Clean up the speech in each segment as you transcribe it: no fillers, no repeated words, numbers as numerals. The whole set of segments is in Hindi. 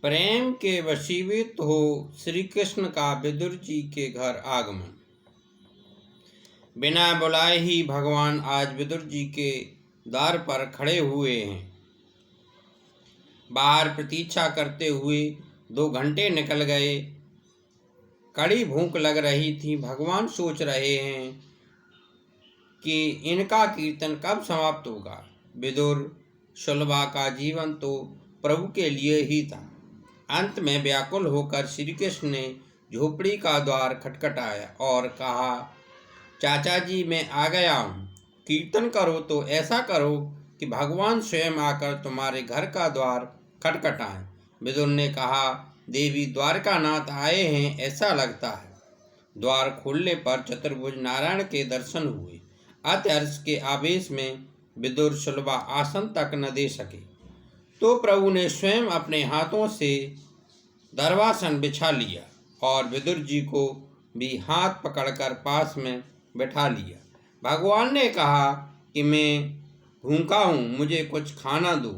प्रेम के वशीभूत हो श्री कृष्ण का विदुर जी के घर आगमन। बिना बुलाए ही भगवान आज विदुर जी के द्वार पर खड़े हुए हैं। बाहर प्रतीक्षा करते हुए 2 घंटे निकल गए। कड़ी भूख लग रही थी। भगवान सोच रहे हैं कि इनका कीर्तन कब समाप्त होगा। विदुर सुलभा का जीवन तो प्रभु के लिए ही था। अंत में व्याकुल होकर श्री कृष्ण ने झोपड़ी का द्वार खटखटाया और कहा, चाचा जी मैं आ गया हूँ। कीर्तन करो तो ऐसा करो कि भगवान स्वयं आकर तुम्हारे घर का द्वार खटखटाएं। विदुर ने कहा, देवी द्वारकानाथ आए हैं ऐसा लगता है। द्वार खोलने पर चतुर्भुज नारायण के दर्शन हुए। अत्यर्थ के आवेश में विदुर सुलभा आसन तक न दे सके तो प्रभु ने स्वयं अपने हाथों से दरवासन बिछा लिया और विदुर जी को भी हाथ पकड़कर पास में बैठा लिया। भगवान ने कहा कि मैं भूखा हूँ, मुझे कुछ खाना दो।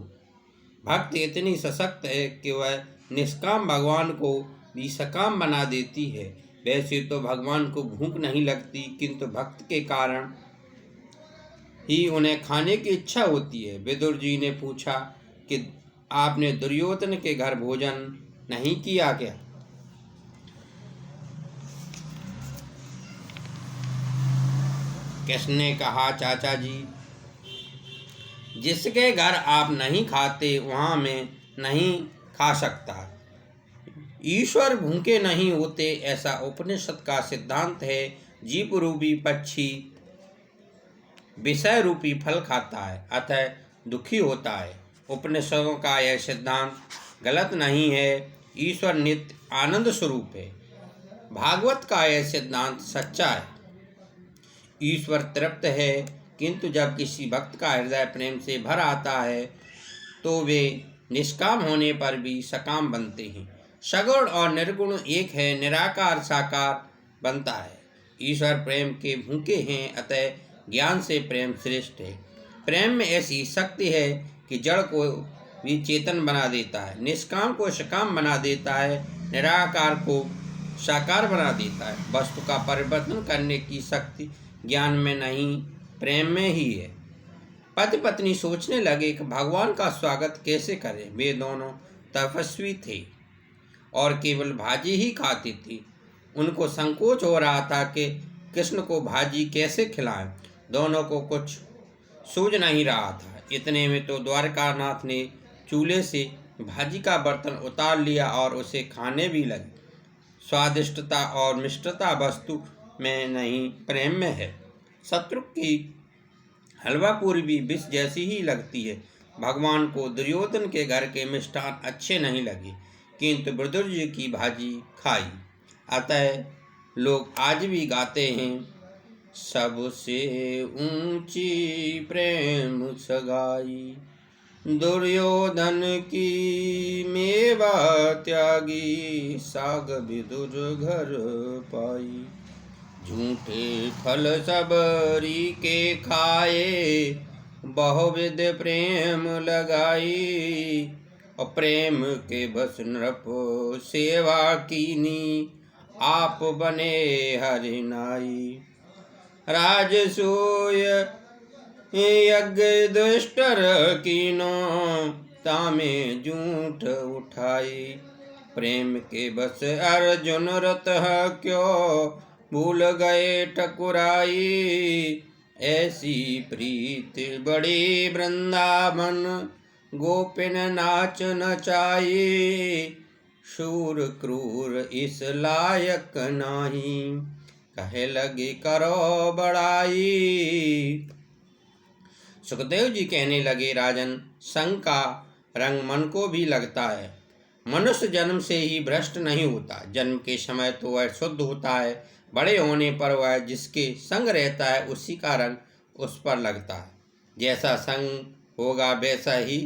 भक्ति इतनी सशक्त है कि वह निष्काम भगवान को भी सकाम बना देती है। वैसे तो भगवान को भूख नहीं लगती, किंतु भक्त के कारण ही उन्हें खाने की इच्छा होती है। विदुर जी ने पूछा कि आपने दुर्योधन के घर भोजन नहीं किया क्या? कृष्ण ने कहा, चाचा जी जिसके घर आप नहीं खाते वहाँ मैं नहीं खा सकता। ईश्वर भूखे नहीं होते ऐसा उपनिषद का सिद्धांत है। जीव रूपी पक्षी विषय रूपी फल खाता है, अतः दुखी होता है। उपनिषदों का यह सिद्धांत गलत नहीं है। ईश्वर नित्य आनंद स्वरूप है। भागवत का यह सिद्धांत सच्चा है। ईश्वर तृप्त है, किंतु जब किसी भक्त का हृदय प्रेम से भर आता है तो वे निष्काम होने पर भी सकाम बनते हैं। सगुण और निर्गुण एक है, निराकार साकार बनता है। ईश्वर प्रेम के भूखे हैं, अतः ज्ञान से प्रेम श्रेष्ठ है। प्रेम में ऐसी शक्ति है कि जड़ को भी चेतन बना देता है, निष्काम को सकाम बना देता है, निराकार को साकार बना देता है। वस्तु का परिवर्तन करने की शक्ति ज्ञान में नहीं, प्रेम में ही है। पति पत्नी सोचने लगे कि भगवान का स्वागत कैसे करें। वे दोनों तपस्वी थे और केवल भाजी ही खाती थी। उनको संकोच हो रहा था कि कृष्ण को भाजी कैसे खिलाएं। दोनों को कुछ सूझ नहीं रहा था। इतने में तो द्वारकानाथ ने चूल्हे से भाजी का बर्तन उतार लिया और उसे खाने भी लगे। स्वादिष्टता और मिष्टता वस्तु में नहीं, प्रेम में है। शत्रु की हलवा पूरी भी विष जैसी ही लगती है। भगवान को दुर्योधन के घर के मिष्ठान अच्छे नहीं लगे, किंतु विदुर जी की भाजी खाई। अतः लोग आज भी गाते हैं, सबसे ऊंची प्रेम सगाई, दुर्योधन की मेवा त्यागी, साग विदुर घर पाई। झूठे फल सबरी के खाए, बहुविध प्रेम लगाई। और प्रेम के बस नृप सेवा कीनी, आप बने हरिनाई। राजसूय यज्ञ दुष्टर कीनो, तामे झूठ उठाई। प्रेम के बस अर्जुन रत क्यों, भूल गए ठकुराई। ऐसी प्रीत बड़ी वृंदावन, गोपिन नाच नचाई। शूर क्रूर इस लायक नाही, कहे लगे करो बड़ाई। सुखदेव जी कहने लगे, राजन संग का रंग मन को भी लगता है। मनुष्य जन्म से ही भ्रष्ट नहीं होता। जन्म के समय तो वह शुद्ध होता है, बड़े होने पर वह जिसके संग रहता है उसी का रंग उस पर लगता है। जैसा संग होगा वैसा ही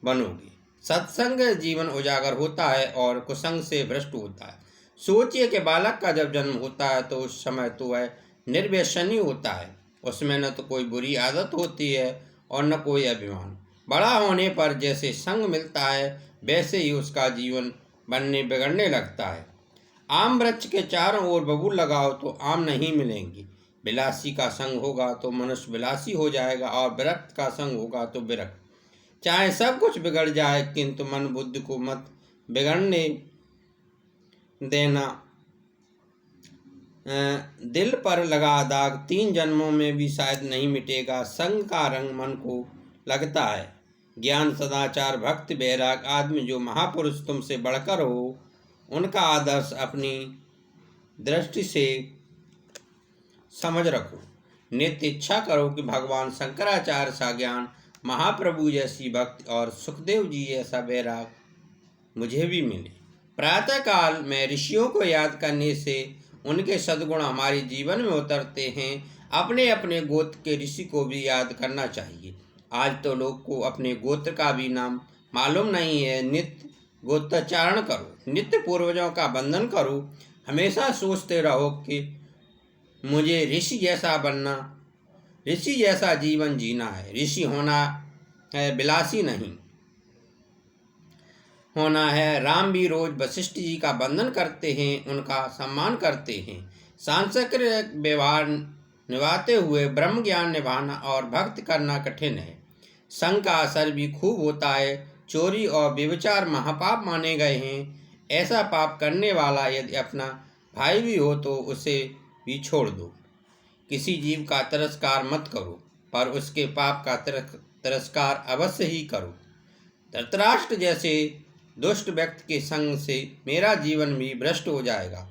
बनोगे। सत्संग जीवन उजागर होता है और कुसंग से भ्रष्ट होता है। सोचिए कि बालक का जब जन्म होता है तो उस समय तो वह निर्व्यसनी होता है। उसमें न तो कोई बुरी आदत होती है और न कोई अभिमान। बड़ा होने पर जैसे संग मिलता है वैसे ही उसका जीवन बनने बिगड़ने लगता है। आम वृक्ष के चारों ओर बबूल लगाओ तो आम नहीं मिलेंगी। बिलासी का संग होगा तो मनुष्य बिलासी हो जाएगा और विरक्त का संग होगा तो विरक्त। चाहे सब कुछ बिगड़ जाए किंतु मन बुद्धि को मत बिगड़ने देना। दिल पर लगा दाग 3 जन्मों में भी शायद नहीं मिटेगा। संग का रंग मन को लगता है। ज्ञान सदाचार भक्ति बैराग आदमी जो महापुरुष तुमसे बढ़कर हो उनका आदर्श अपनी दृष्टि से समझ रखो। नित्य इच्छा करो कि भगवान शंकराचार्य सा ज्ञान, महाप्रभु जैसी भक्ति और सुखदेव जी जैसा बैराग मुझे भी मिले। प्रातःकाल में ऋषियों को याद करने से उनके सद्गुण हमारे जीवन में उतरते हैं। अपने अपने गोत्र के ऋषि को भी याद करना चाहिए। आज तो लोग को अपने गोत्र का भी नाम मालूम नहीं है। नित्य गोत्रोच्चारण करो, नित्य पूर्वजों का वंदन करो। हमेशा सोचते रहो कि मुझे ऋषि जैसा बनना, ऋषि जैसा जीवन जीना है। ऋषि होना है, विलासी नहीं होना है। राम भी रोज वशिष्ठ जी का वंदन करते हैं, उनका सम्मान करते हैं। सांसारिक व्यवहार निभाते हुए ब्रह्म ज्ञान निभाना और भक्ति करना कठिन है। संग का असर भी खूब होता है। चोरी और व्यभिचार महापाप माने गए हैं। ऐसा पाप करने वाला यदि अपना भाई भी हो तो उसे भी छोड़ दो। किसी जीव का तिरस्कार मत करो, पर उसके पाप का तिरस्कार अवश्य ही करो। धृतराष्ट्र जैसे दुष्ट व्यक्ति के संग से मेरा जीवन भी भ्रष्ट हो जाएगा,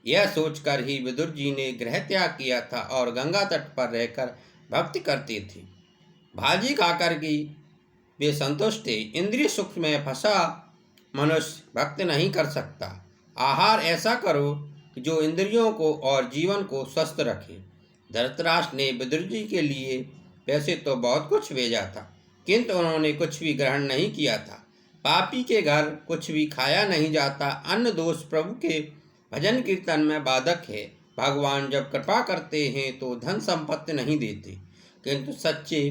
यह सोचकर ही विदुर जी ने गृह त्याग किया था और गंगा तट पर रहकर भक्ति करते थे। भाजी खाकर की वे संतुष्ट थे। इंद्रिय सुख में फंसा मनुष्य भक्ति नहीं कर सकता। आहार ऐसा करो कि जो इंद्रियों को और जीवन को स्वस्थ रखे। धृतराष्ट्र ने विदुर जी के लिए वैसे तो बहुत कुछ भेजा था, किंतु उन्होंने कुछ भी ग्रहण नहीं किया था। पापी के घर कुछ भी खाया नहीं जाता। अन्न दोष प्रभु के भजन कीर्तन में बाधक है। भगवान जब कृपा करते हैं तो धन संपत्ति नहीं देते, किंतु सच्चे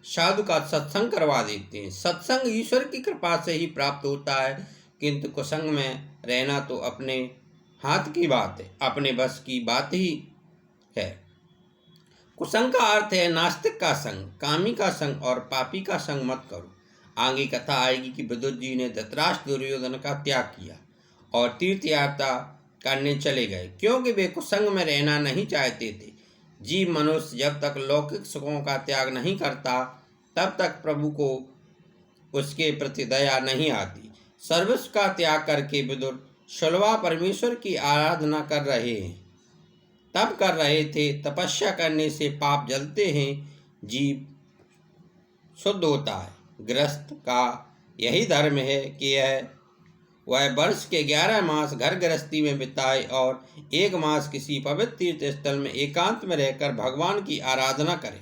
साधु का सत्संग करवा देते हैं। सत्संग ईश्वर की कृपा से ही प्राप्त होता है, किंतु कुसंग में रहना तो अपने हाथ की बात है, अपने बस की बात ही है। कुसंग का अर्थ है नास्तिक का संग, कामी का संग और पापी का संग मत करो। आगे कथा आएगी कि विदुर जी ने धृतराष्ट्र दुर्योधन का त्याग किया और तीर्थ यात्रा करने चले गए, क्योंकि वे कुसंग में रहना नहीं चाहते थे। जीव मनुष्य जब तक लौकिक सुखों का त्याग नहीं करता तब तक प्रभु को उसके प्रति दया नहीं आती। सर्वस्व का त्याग करके विदुर शलवा परमेश्वर की आराधना कर रहे हैं, तब कर रहे थे। तपस्या करने से पाप जलते हैं, जीव शुद्ध होता है। गृहस्थ का यही धर्म है कि वह वर्ष के 11 मास घर गृहस्थी में बिताए और 1 मास किसी पवित्र तीर्थ स्थल में एकांत में रहकर भगवान की आराधना करे।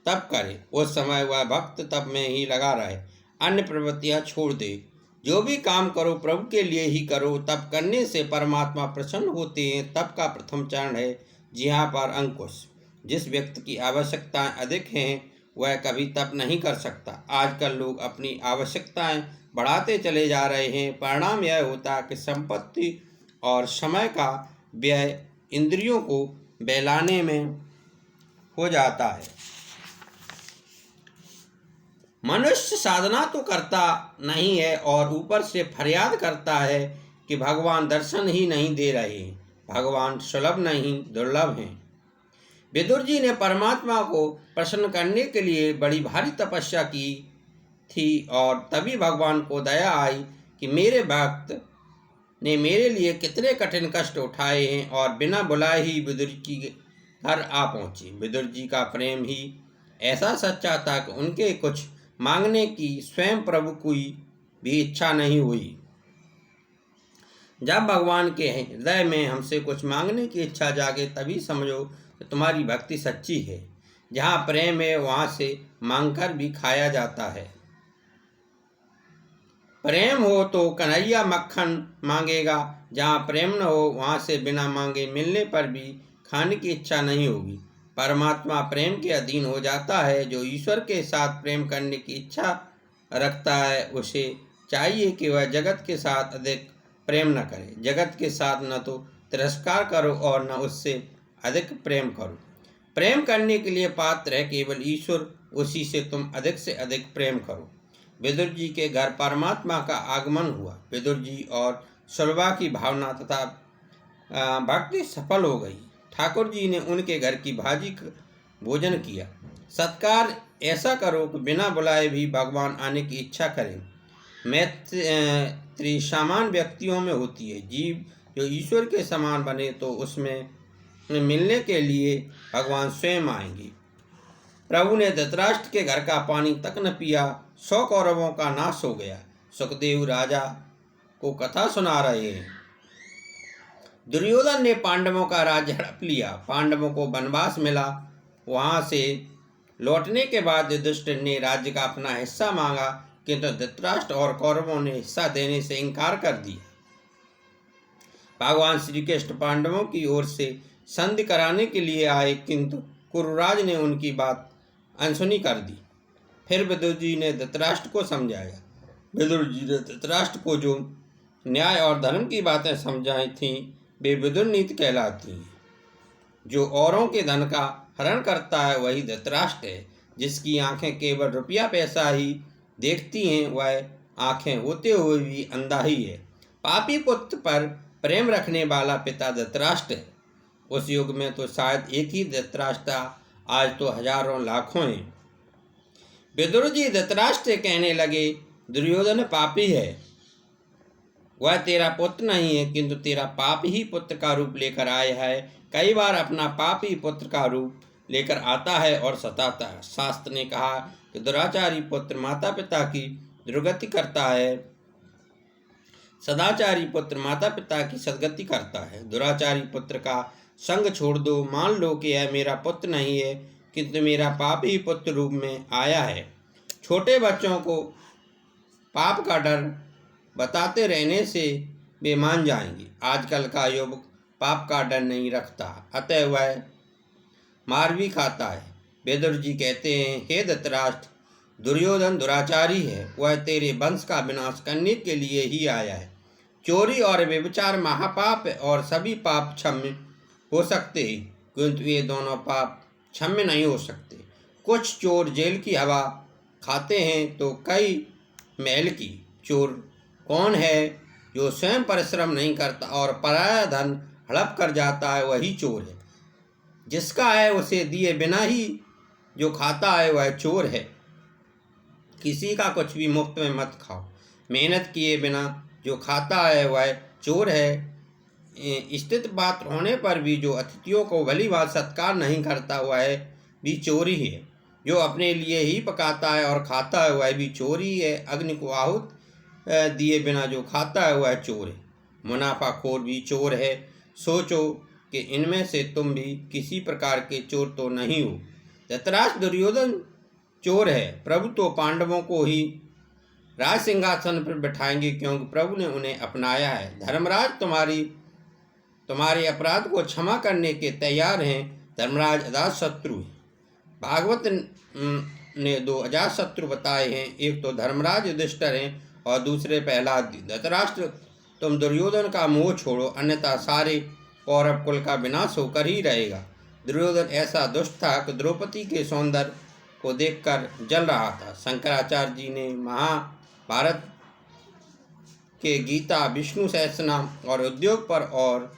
तब करे, उस समय वह भक्त तप में ही लगा रहे, अन्य प्रवृत्तियां छोड़ दे। जो भी काम करो प्रभु के लिए ही करो। तप करने से परमात्मा प्रसन्न होते हैं। तप का प्रथम चरण है जिहाँ पर अंकुश। जिस व्यक्ति की आवश्यकताएं अधिक हैं वह कभी तप नहीं कर सकता। आजकल लोग अपनी आवश्यकताएं बढ़ाते चले जा रहे हैं। परिणाम यह होता है कि संपत्ति और समय का व्यय इंद्रियों को बहलाने में हो जाता है। मनुष्य साधना तो करता नहीं है और ऊपर से फरियाद करता है कि भगवान दर्शन ही नहीं दे रहे हैं। भगवान सुलभ नहीं, दुर्लभ हैं। विदुर जी ने परमात्मा को प्रसन्न करने के लिए बड़ी भारी तपस्या की थी और तभी भगवान को दया आई कि मेरे भक्त ने मेरे लिए कितने कठिन कष्ट उठाए हैं और बिना बुलाए ही विदुर जी के घर आ पहुँचे। विदुर जी का प्रेम ही ऐसा सच्चा था कि उनके कुछ मांगने की स्वयं प्रभु की भी इच्छा नहीं हुई। जब भगवान के हृदय में हमसे कुछ मांगने की इच्छा जागे तभी समझो कि तुम्हारी भक्ति सच्ची है। जहाँ प्रेम है वहाँ से मांगकर भी खाया जाता है। प्रेम हो तो कन्हैया मक्खन मांगेगा, जहाँ प्रेम न हो वहाँ से बिना मांगे मिलने पर भी खाने की इच्छा नहीं होगी। परमात्मा प्रेम के अधीन हो जाता है। जो ईश्वर के साथ प्रेम करने की इच्छा रखता है उसे चाहिए कि वह जगत के साथ अधिक प्रेम न करे। जगत के साथ न तो तिरस्कार करो और न उससे अधिक प्रेम करो। प्रेम करने के लिए पात्र है केवल ईश्वर, उसी से तुम अधिक से अधिक प्रेम करो। विदुर जी के घर परमात्मा का आगमन हुआ। विदुर जी और सुलभा की भावना तथा भक्ति सफल हो गई। ठाकुर जी ने उनके घर की भाजी भोजन किया। सत्कार ऐसा करो कि बिना बुलाए भी भगवान आने की इच्छा करें। मैत्री समान व्यक्तियों में होती है। जीव जो ईश्वर के समान बने तो उसमें मिलने के लिए भगवान स्वयं आएंगे। प्रभु ने धृतराष्ट्र के घर का पानी तक न पिया, 100 कौरवों का नाश हो गया। सुखदेव राजा को कथा सुना रहे हैं। दुर्योधन ने पांडवों का राज्य हड़प लिया। पांडवों को वनवास मिला। वहां से लौटने के बाद युधिष्ठिर ने राज्य का अपना हिस्सा मांगा, किंतु धृतराष्ट्र और कौरवों ने हिस्सा देने से इनकार कर दिया। भगवान श्री कृष्ण पांडवों की ओर से संधि कराने के लिए आए, किंतु कुरुराज ने उनकी बात अनसुनी कर दी। फिर विदुर जी ने धृतराष्ट्र को समझाया। विदुर जी ने धृतराष्ट्र को जो न्याय और धर्म की बातें समझाई थीं, वे विदुर नीति कहलाती हैं। जो औरों के धन का हरण करता है वही धृतराष्ट्र है। जिसकी आंखें केवल रुपया पैसा ही देखती हैं, वह आंखें होते हुए भी अंधा ही है। पापी पुत्र पर प्रेम रखने वाला पिता धृतराष्ट्र है। उस युग में तो शायद एक ही धृतराष्ट्र, आज तो हजारों लाखों हैं। विदुर जी धृतराष्ट्र से कहने लगे, दुर्योधन पापी है। वह तेरा पुत्र नहीं है, किंतु तेरा पाप ही पुत्र का रूप लेकर आया है। कई बार अपना पाप ही पुत्र का रूप लेकर आता है और सताता है। शास्त्र ने कहा कि दुराचारी पुत्र माता पिता की दुर्गति करता है, सदाचारी पुत्र माता पिता की सदगति करता है। दुराचारी पुत्र का संग छोड़ दो। मान लो कि यह मेरा पुत्र नहीं है, किंतु मेरा पाप ही पुत्र रूप में आया है। छोटे बच्चों को पाप का डर बताते रहने से वे मान जाएंगे। आजकल का युवक पाप का डर नहीं रखता, अतः वह मार भी खाता है। विदुर जी कहते हैं, हे धृतराष्ट्र, दुर्योधन दुराचारी है। वह तेरे वंश का विनाश करने के लिए ही आया है। चोरी और व्यभिचार महापाप है और सभी पाप क्षम्य हो सकते हैं, किंतु ये दोनों पाप क्षम्य नहीं हो सकते। कुछ चोर जेल की हवा खाते हैं तो कई महल की। चोर कौन है? जो स्वयं परिश्रम नहीं करता और पराया धन हड़प कर जाता है, वही चोर है। जिसका है उसे दिए बिना ही जो खाता है वह चोर है। किसी का कुछ भी मुफ्त में मत खाओ। मेहनत किए बिना जो खाता है वह चोर है। स्थित बात होने पर भी जो अतिथियों को भली बात सत्कार नहीं करता वह भी चोरी है। जो अपने लिए ही पकाता है और खाता है वह भी चोरी है। अग्नि को आहूत दिए बिना जो खाता है वह चोर है। मुनाफाखोर भी चोर है। सोचो कि इनमें से तुम भी किसी प्रकार के चोर तो नहीं हो। धृतराष्ट्र दुर्योधन चोर है। प्रभु तो पांडवों को ही राज सिंहासन पर बैठाएंगे, क्योंकि प्रभु ने उन्हें अपनाया है। धर्मराज तुम्हारे अपराध को क्षमा करने के तैयार हैं। धर्मराज अजातशत्रु है। भागवत ने 2 अजातशत्रु बताए हैं। एक तो धर्मराज युधिष्ठिर हैं और दूसरे प्रहलाद। धृतराष्ट्र, तुम दुर्योधन का मोह छोड़ो, अन्यथा सारे कौरव कुल का विनाश होकर ही रहेगा। दुर्योधन ऐसा दुष्ट था कि द्रौपदी के सौंदर्य को देखकर जल रहा था। शंकराचार्य जी ने महाभारत के गीता, विष्णु सहस्रनाम और उद्योग पर और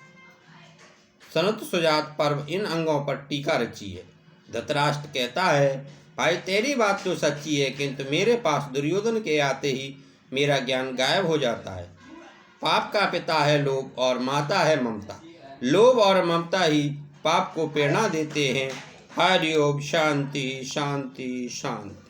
सनत सुजात पर्व, इन अंगों पर टीका रची है। धृतराष्ट्र कहता है, भाई तेरी बात तो सच्ची है, किंतु मेरे पास दुर्योधन के आते ही मेरा ज्ञान गायब हो जाता है। पाप का पिता है लोभ और माता है ममता। लोभ और ममता ही पाप को प्रेरणा देते हैं। हरि ओम। शांति शांति शांति।